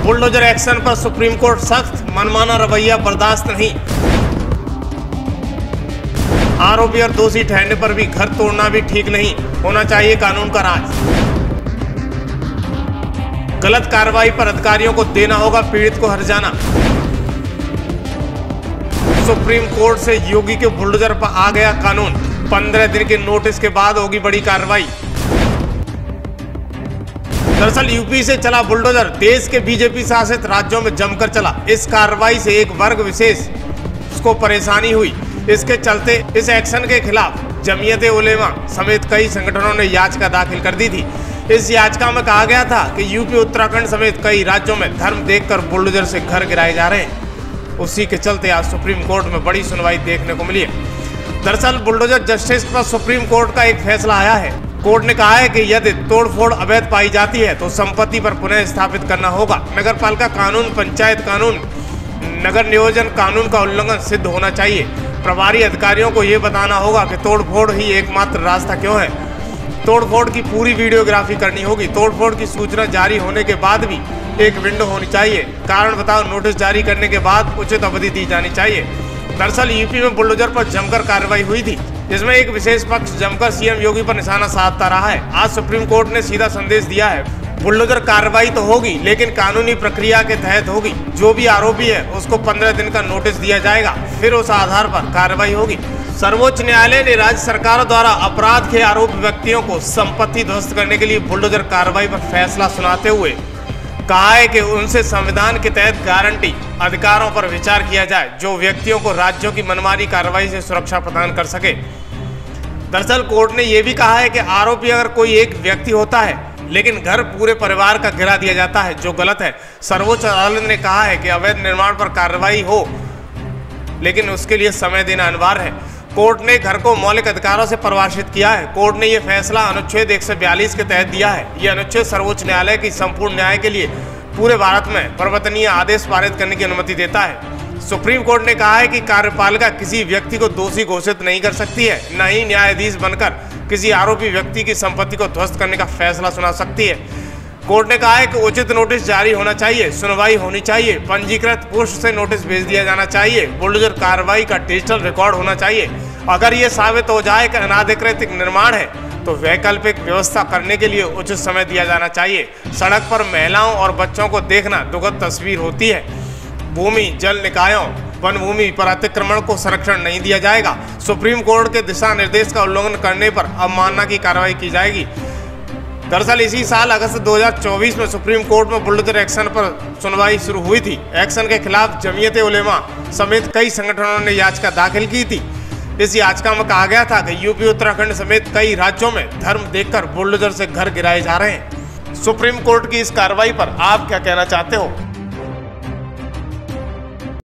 Bulldozer action पर supreme court सख्त, मनमाना रवैया बर्दाश्त नहीं। आरोपी और दोषी ठहरने पर भी घर तोड़ना भी ठीक नहीं, होना चाहिए कानून का राज। गलत कार्रवाई पर अधिकारियों को देना होगा पीड़ित को हर्जाना। सुप्रीम कोर्ट से योगी के बुलडोजर पर आ गया कानून, 15 दिन के नोटिस के बाद होगी बड़ी कार्रवाई। दरअसल यूपी से चला बुलडोजर देश के बीजेपी शासित राज्यों में जमकर चला। इस कार्रवाई से एक वर्ग विशेष को परेशानी हुई। इसके चलते इस एक्शन के खिलाफ जमीयत उलेमा समेत कई संगठनों ने याचिका दाखिल कर दी थी। इस याचिका में कहा गया था कि यूपी, उत्तराखंड समेत कई राज्यों में धर्म देखकर बुलडोजर से घर गिराए जा रहे हैं। उसी के चलते आज सुप्रीम कोर्ट में बड़ी सुनवाई देखने को मिली है। दरअसल बुलडोजर जस्टिस पर सुप्रीम कोर्ट का एक फैसला आया है। कोर्ट ने कहा है कि यदि तोड़फोड़ अवैध पाई जाती है तो संपत्ति पर पुनः स्थापित करना होगा। नगर पालिका कानून, पंचायत कानून, नगर नियोजन कानून का उल्लंघन सिद्ध होना चाहिए। प्रभारी अधिकारियों को ये बताना होगा कि तोड़फोड़ ही एकमात्र रास्ता क्यों है। तोड़फोड़ की पूरी वीडियोग्राफी करनी होगी। तोड़फोड़ की सूचना जारी होने के बाद भी एक विंडो होनी चाहिए। कारण बताओ नोटिस जारी करने के बाद उचित अवधि दी जानी चाहिए। दरअसल यूपी में बुलडोजर पर जमकर कार्रवाई हुई थी, जिसमें एक विशेष पक्ष जमकर सीएम योगी पर निशाना साधता रहा है। आज सुप्रीम कोर्ट ने सीधा संदेश दिया है, बुलडोजर कार्रवाई तो होगी लेकिन कानूनी प्रक्रिया के तहत होगी। जो भी आरोपी है उसको 15 दिन का नोटिस दिया जाएगा, फिर उस आधार पर कार्रवाई होगी। सर्वोच्च न्यायालय ने राज्य सरकारों द्वारा अपराध के आरोपी व्यक्तियों को संपत्ति ध्वस्त करने के लिए बुलडोजर कार्रवाई पर फैसला सुनाते हुए कहा है कि उनसे संविधान के तहत गारंटी अधिकारों पर विचार किया जाए, जो व्यक्तियों को राज्यों की मनमानी कार्रवाई से सुरक्षा प्रदान कर सके। दरअसल कोर्ट ने यह भी कहा है कि आरोपी अगर कोई एक व्यक्ति होता है लेकिन घर पूरे परिवार का गिरा दिया जाता है, जो गलत है। सर्वोच्च अदालत ने कहा है कि अवैध निर्माण पर कार्रवाई हो लेकिन उसके लिए समय देना अनिवार्य है। कोर्ट ने घर को मौलिक अधिकारों से परिभाषित किया है। कोर्ट ने यह फैसला अनुच्छेद 142 के तहत दिया है। यह अनुच्छेद सर्वोच्च न्यायालय की संपूर्ण न्याय के लिए पूरे भारत में परिवर्तनीय आदेश पारित करने की अनुमति देता है। सुप्रीम कोर्ट ने कहा है कि कार्यपालिका किसी व्यक्ति को दोषी घोषित नहीं कर सकती है, न ही न्यायाधीश बनकर किसी आरोपी व्यक्ति की संपत्ति को ध्वस्त करने का फैसला सुना सकती है। कोर्ट ने कहा है कि उचित नोटिस जारी होना चाहिए, सुनवाई होनी चाहिए, पंजीकृत पोस्ट से नोटिस भेज दिया जाना चाहिए, बुलडोजर कार्रवाई का डिजिटल रिकॉर्ड होना चाहिए। अगर ये साबित हो जाए कि अनाधिकृत निर्माण है तो वैकल्पिक व्यवस्था करने के लिए उचित समय दिया जाना चाहिए। सड़क पर महिलाओं और बच्चों को देखना दुखद तस्वीर होती है। भूमि, जल निकायों, वन भूमि पर अतिक्रमण को संरक्षण नहीं दिया जाएगा। सुप्रीम कोर्ट के दिशा निर्देश का उल्लंघन करने पर अवमानना की कार्रवाई की जाएगी। दरअसल इसी साल अगस्त 2024 में सुप्रीम कोर्ट में बुलडोजर एक्शन पर सुनवाई शुरू हुई थी। एक्शन के खिलाफ जमीयत उलेमा समेत कई संगठनों ने याचिका दाखिल की थी। इस याचिका में कहा गया था कि यूपी, उत्तराखंड समेत कई राज्यों में धर्म देखकर बुलडोजर से घर गिराए जा रहे हैं। सुप्रीम कोर्ट की इस कार्रवाई पर आप क्या कहना चाहते हो?